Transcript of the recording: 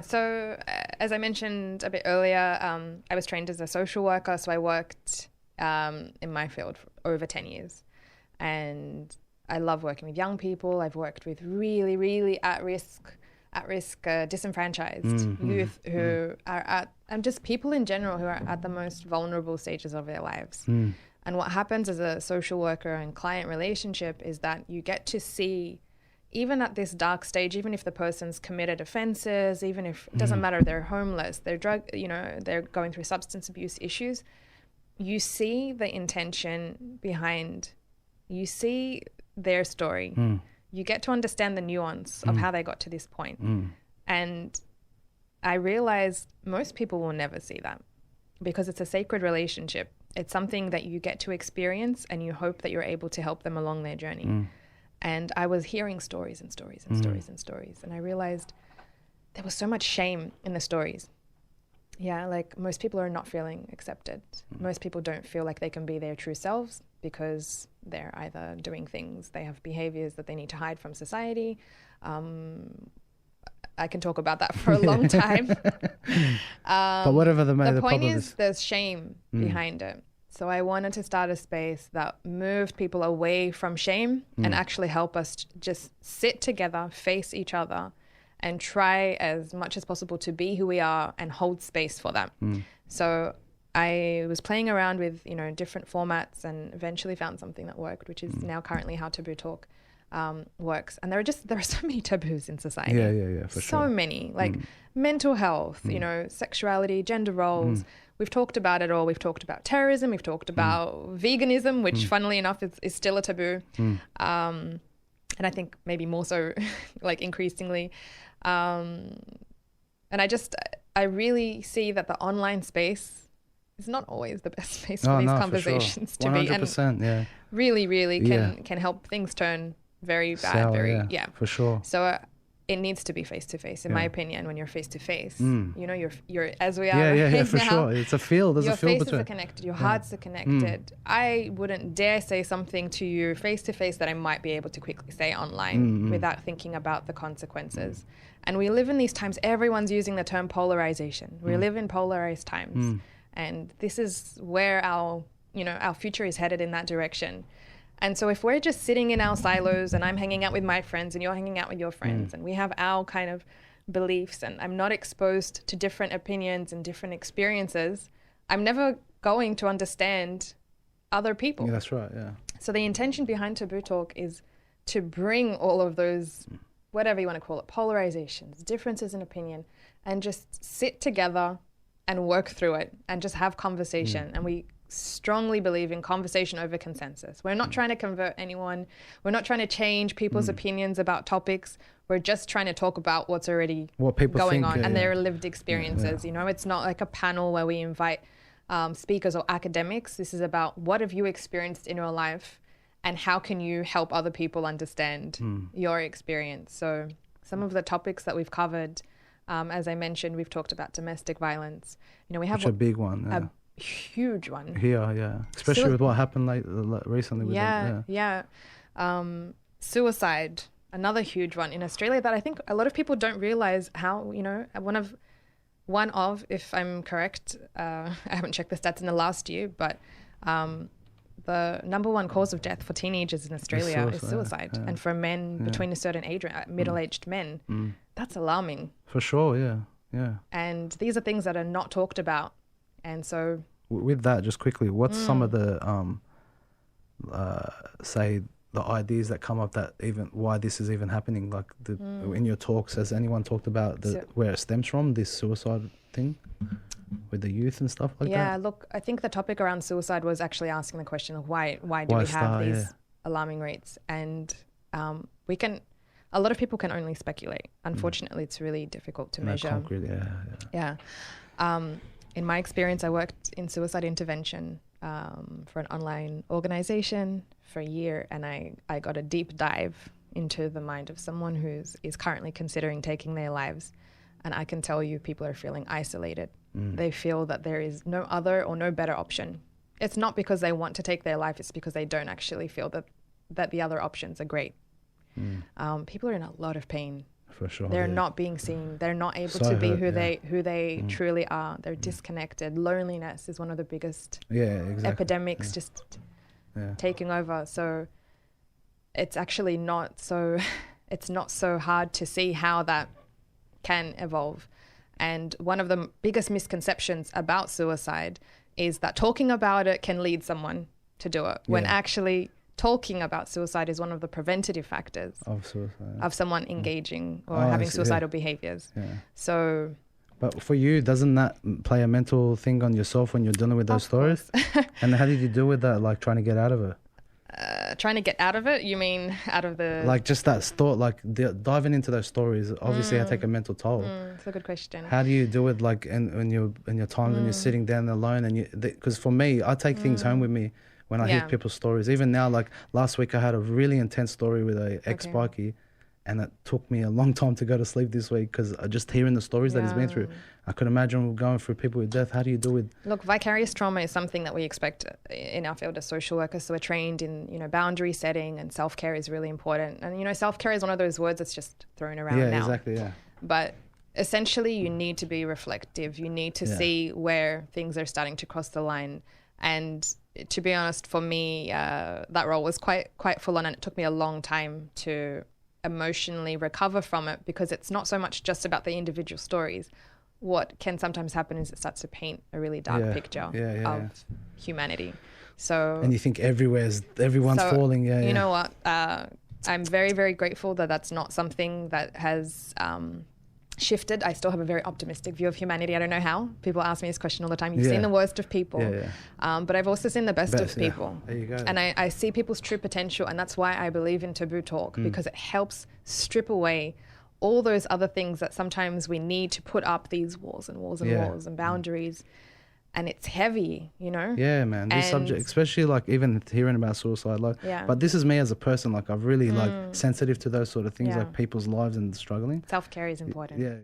So as I mentioned a bit earlier, I was trained as a social worker, so I worked in my field for over 10 years. And I love working with young people. I've worked with really, really at risk, disenfranchised youth who are and just people in general who are at the most vulnerable stages of their lives. And what happens as a social worker and client relationship is that you get to see, even at this dark stage, even if the person's committed offenses, even if it doesn't matter, they're homeless, they're they're going through substance abuse issues, you see the intention behind, you see their story. You get to understand the nuance of how they got to this point. And I realized most people will never see that because it's a sacred relationship. It's something that you get to experience and you hope that you're able to help them along their journey. And I was hearing stories and stories and stories and stories. And I realized there was so much shame in the stories. Yeah, like most people are not feeling accepted. Most people don't feel like they can be their true selves because they're either doing things, they have behaviors that they need to hide from society. I can talk about that for a long time. But whatever the point is, there's shame behind it. So I wanted to start a space that moved people away from shame and actually help us just sit together, face each other, and try as much as possible to be who we are and hold space for that. So I was playing around with, different formats and eventually found something that worked, which is now currently how Taboo Talk works. And there are so many taboos in society. Yeah, for sure. So many, like mental health, sexuality, gender roles. We've talked about it all. We've talked about terrorism. We've talked about veganism, which funnily enough is still a taboo. And I think maybe more so like increasingly. And I really see that the online space is not always the best space for these conversations to be. 100%, yeah. Really, really can help things turn very bad. For sure. So it needs to be face to face, in my opinion. When you're face to face, you're as we are. Yeah, for now, sure. It's a field. There's a field between. Your faces are connected. Your hearts are connected. I wouldn't dare say something to you face to face that I might be able to quickly say online without thinking about the consequences. And we live in these times. Everyone's using the term polarization. We live in polarized times, and this is where our future is headed, in that direction. And so if we're just sitting in our silos and I'm hanging out with my friends and you're hanging out with your friends and we have our kind of beliefs and I'm not exposed to different opinions and different experiences, I'm never going to understand other people. Yeah, that's right, yeah. So the intention behind Taboo Talk is to bring all of those, whatever you want to call it, polarizations, differences in opinion, and just sit together and work through it and just have conversation. And we strongly believe in conversation over consensus. We're not trying to convert anyone. We're not trying to change people's opinions about topics. We're just trying to talk about what's already going on and their lived experiences. It's not like a panel where we invite speakers or academics. This is about what have you experienced in your life and how can you help other people understand your experience. So some of the topics that we've covered, as I mentioned, we've talked about domestic violence. We have a big one. Yeah. A huge one. Yeah. Especially with what happened recently with them. Suicide, another huge one in Australia that I think a lot of people don't realize how, one of, if I'm correct, I haven't checked the stats in the last year, but the number one cause of death for teenagers in Australia is suicide. Yeah. And for men between a certain age, middle-aged men, that's alarming. For sure, yeah. And these are things that are not talked about. And so with that, just quickly, what's some of the say the ideas that come up that even why this is even happening, like in your talks, has anyone talked about where it stems from, this suicide thing with the youth and stuff like that? Yeah, look, I think the topic around suicide was actually asking the question of why do we have these alarming rates? And a lot of people can only speculate. Unfortunately, it's really difficult to measure. Concrete, yeah. In my experience, I worked in suicide intervention for an online organization for a year, and I got a deep dive into the mind of someone who is currently considering taking their lives. And I can tell you people are feeling isolated. They feel that there is no other or no better option. It's not because they want to take their life, it's because they don't actually feel that the other options are great. People are in a lot of pain For sure. They're yeah. not being seen. They're not able So to be hurt, who they truly are. They're disconnected. Loneliness is one of the biggest epidemics just taking over. So it's actually not so it's not so hard to see how that can evolve. And one of the biggest misconceptions about suicide is that talking about it can lead someone to do it, when actually talking about suicide is one of the preventative factors of suicide, of someone engaging or having suicidal behaviors. Yeah. So, but for you, doesn't that play a mental thing on yourself when you're dealing with those stories? And how did you deal with that, like trying to get out of it? Trying to get out of it? You mean out of the... Like just that thought, like diving into those stories, obviously I take a mental toll. It's a good question. How do you do it, like in your times when you're sitting down alone? And because for me, I take things home with me when I hear people's stories. Even now, like last week I had a really intense story with a ex-bikie, and it took me a long time to go to sleep this week because just hearing the stories that he's been through. I could imagine going through people with death. How do you deal with... Look, vicarious trauma is something that we expect in our field as social workers. So we're trained in, boundary setting, and self-care is really important. And, self-care is one of those words that's just thrown around now. Yeah, exactly, yeah. But essentially you need to be reflective. You need to see where things are starting to cross the line. And to be honest, for me, that role was quite full on, and it took me a long time to emotionally recover from it, because it's not so much just about the individual stories. What can sometimes happen is it starts to paint a really dark picture of humanity. So, and you think everyone's falling. You know what? I'm very, very grateful that that's not something that has shifted. I still have a very optimistic view of humanity. I don't know how. People ask me this question all the time. You've seen the worst of people, but I've also seen the best of people. There you go. And I see people's true potential, and that's why I believe in Taboo Talk, because it helps strip away all those other things that sometimes we need to put up these walls and walls and walls and boundaries. And it's heavy, Yeah, man. This subject, especially like even hearing about suicide, like, but this is me as a person, like I'm really like sensitive to those sort of things, like people's lives and struggling. Self-care is important. Yeah.